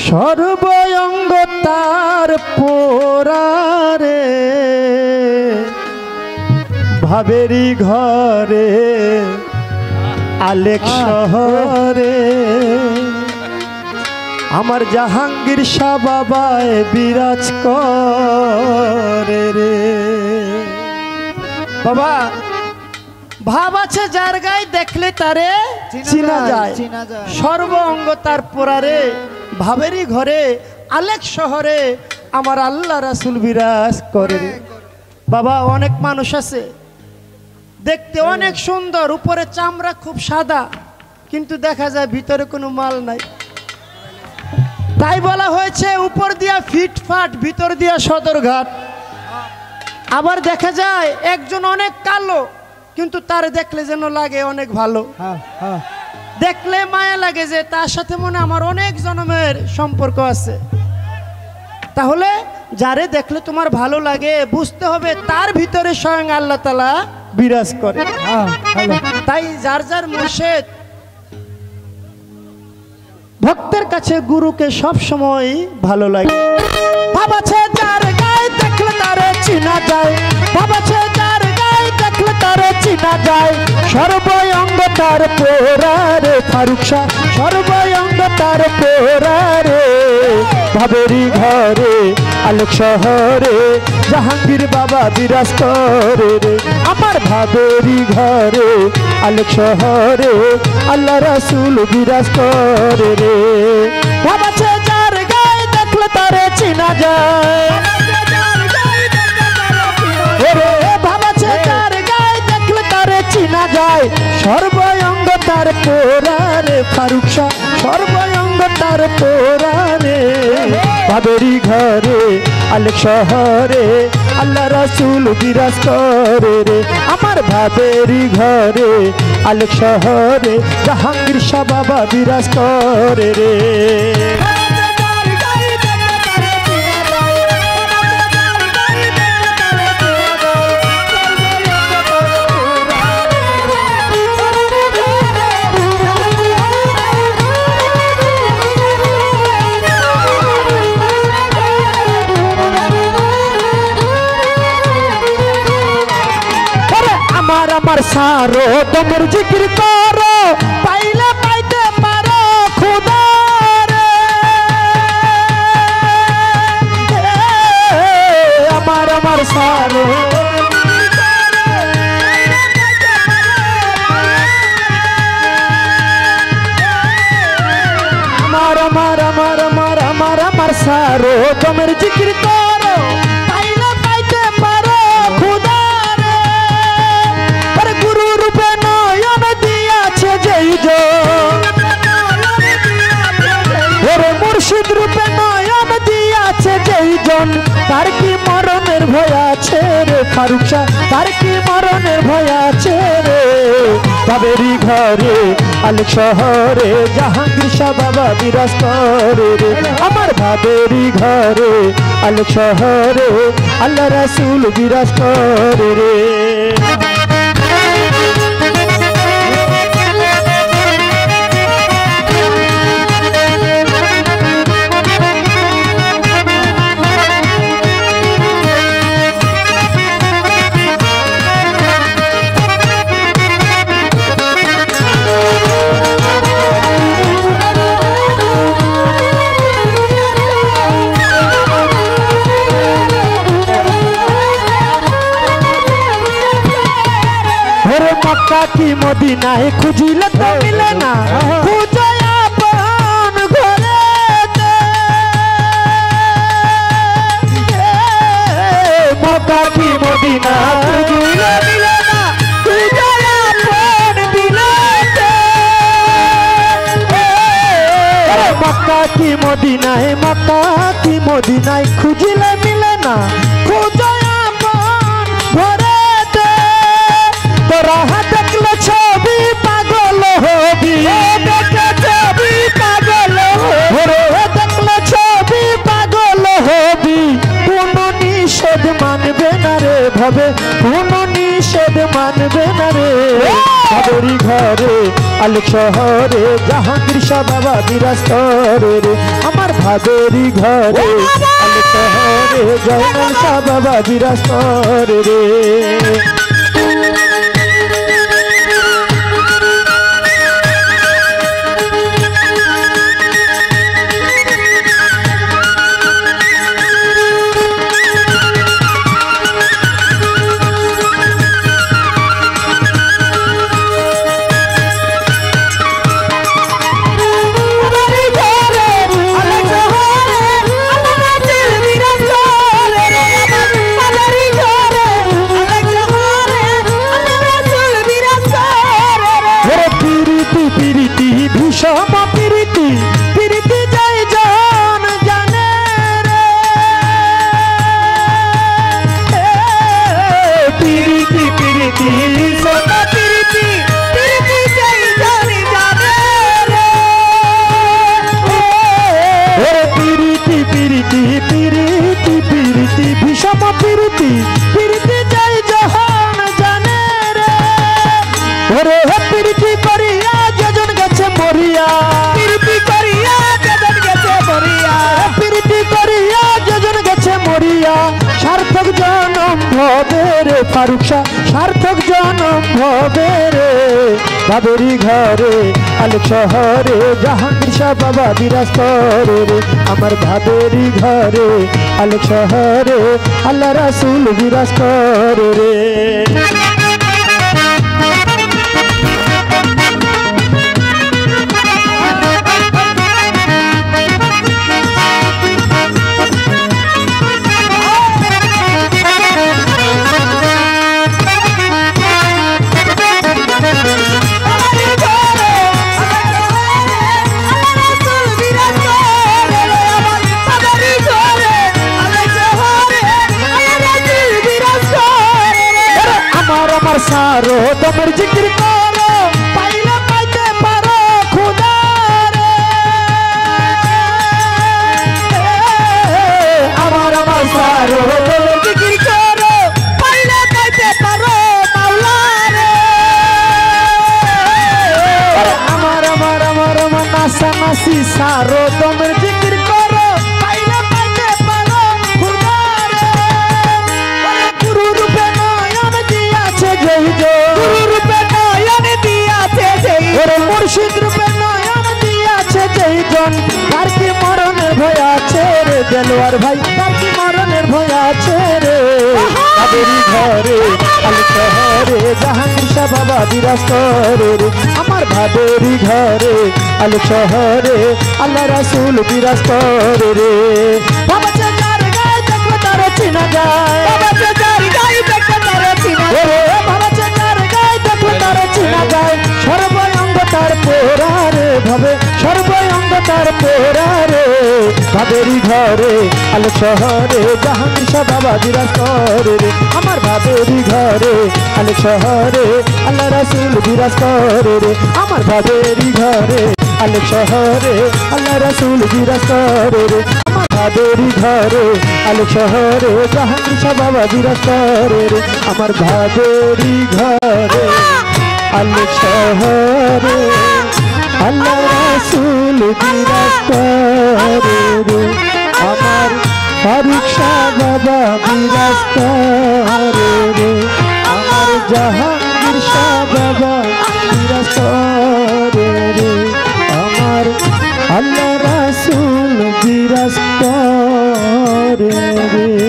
সর্বঙ্গ তার পোড়ারে ভাবেরি ঘরে আলেক শহরে আমার জাহাঙ্গীর শাহ বাবায় বিরাজ করে রে। বাবা ভাব আছে যার গায়ে দেখলে তারে চিনা যায়, সর্ব অঙ্গ তার পোড়ারে ভাবেরই ঘরে আলেক শহরে আমার আল্লাহ রাসূল বিরাজ করে। বাবা অনেক মানুষ আছে দেখতে অনেক সুন্দর, উপরে চামড়া খুব সাদা, কিন্তু দেখা যায় ভিতরে কোনো মাল নাই। তাই বলা হয়েছে উপর দিয়া ফিটফাট ভিতর দিয়া সদরঘাট। আবার দেখা যায় একজন অনেক কালো, কিন্তু তার দেখলে যেন লাগে অনেক ভালো, দেখলে মায়া লাগে যে তার সাথে মনে আমার অনেক জন্মের সম্পর্ক আছে। তাহলে যারে দেখলে তোমার ভালো লাগে বুঝতে হবে তার ভিতরে স্বয়ং আল্লাহ তাআলা বিরাজ করে। তাই যার যার মুর্শিদ ভক্তের কাছে গুরুকে সব সময় ভালো লাগে। ভাবাছে যার গায়ে দেখলে তারে চিনা যায়, ভাবাছে যার গায়ে দেখলে তারে চিনা যায়, সর্বঙ্গ তার পোড়ারে ফারুক শাহ, সর্বঙ্গ তার পোড়ারে ভাবেরি ঘরে আলোক শহরে জাহাঙ্গীর বাবা বিরাজ করে রে। আমার ভাবেরি ঘরে আলোক শহরে আল্লাহ রাসূল বিরাজ করে রে। ভাবাছে যার গায়ে দেখলে তারে চিনা যায়, ভাবাছে যার গায়ে দেখলে তারে চিনা যায়, সর্বঙ্গ তার পোড়ারে ফারুক শাহ, সর্বঙ্গ তার পোড়ারে ভাবেরি ঘরে আলেক শহরে আল্লাহ রাসূল বিরাজ করে রে। আমার ভাবেরি ঘরে আলেক শহরে জাহাঙ্গীর শাহ বাবা বিরাজ করে রে। আমার সারো তোমার জিকির করো, পাইলে পাইতে পারো খুদা রে। আমার সারো আমার সারো তোমার জিকির করো, পাইলে পাইতে পারো খুদা রে। গুরু রূপে নয়ন দিয়াছে যেই জন, ওরে মুর্শিদ রূপে নয়ন দিয়াছে যেই জন, তার কি মরণের ভয় আছে রে ফারুক শাহ, তার কি মরণের ভয় আছে রে। ভাবেরি ঘরে আলেক শহরে জাহাঙ্গীর শাহ বাবা বিরাজ করে রে। আমার ভাবেরি ঘরে আলেক শহরে আল্লাহ রাসূল বিরাজ করে রে। মক্কা কি মদিনায় খুঁজিলে তো মিলে না, খুঁজো আপন ঘরেতে। মক্কা কি মদিনা খুঁজিলে মিলে না, খুঁজো আপন দিলেতে। মক্কা কি মদিনায়, মক্কা কি মদিনায় খুঁজিলে মিলে না, খুঁজো আপন ঘরেতে। তোরা দেখলে ছবি পাগল হবি, ছবি পাগল দেখলে ছবি পাগল হবি, কোন নিষেধ মানবে না রে ভাবে কোনো নিষেধ মানবে না রে ভাবেরি ঘরে আলেক শহরে জাহাঙ্গীর শাহ বাবা বিরাজ করে রে আমার ভাবেরি ঘরে আলেক শহরে জয়নাল শাহ বাবা বিরাজ করে রে ফারুক শাহ সার্থক জনম হবে রে ভাবেরি ঘরে আলেক শহরে জাহাঙ্গীর শাহ বাবা বিরাজ করে রে আমার ভাবেরি ঘরে আলেক শহরে আল্লাহ রাসূল বিরাজ করে রে सारो दमर जिक्र करो पाइला पाइते पारो खुदा रे अमर अमर सारो दमर जिक्र करो पाइला पाइते पारो मौला रे अमर अमर अमर अमर नासा नासी सारो दमर जिक्र करो पाइला पाइते पारो खुदा रे गुरु रूपे नयन दिया छे गुरु रूपे नयन दिया छे जय मुर्शिद रूपे नयन दिया छे जय जन तार की मरণের ভয় আছে রে দেলোয়ার ভাই তার কি মরণের ভয় আছে রে ভাবেরি ঘরে আলেক শহরে জাহাঙ্গীর শাহ বাবা বিরাজ করে রে আমার ভাবেরি ঘরে আলেক শহরে আল্লাহ রাসূল বিরাজ করে রে বাবা যার গায়ে দেখো তার চিনা যায় বাবা যার গায়ে দেখো তার চিনা যায় বাবা যার গায়ে দেখো তার চিনা যায় সর্বঙ্গ তার পোরারে ভাবে সর্বঙ্গ তার পোরারে ভাবেরি ঘরে আলেক শহরে জাহাঙ্গীর শাহ বাবা বিরাজ করে রে আমার ভাবেরি ঘরে আলেক শহরে আল্লাহ রাসূল বিরাজ করে রে আমার ভাবেরি ঘরে আলেক শহরে আল্লাহ রাসূল বিরাজ করে রে আমার ভাবেরি ঘরে আলেক শহরে জাহাঙ্গীর শাহ বাবা বিরাজ করে রে আমার ভাবেরি ঘরে আলেক শহরে আল্লাহ রাসূল বিরাজ করে রে আমার ফারুক শাহ বাবা বিরাজ করে রে আমার জাহাঙ্গীর শাহ বাবা বিরাজ করে রে আমার আল্লাহ রাসূল বিরাজ করে রে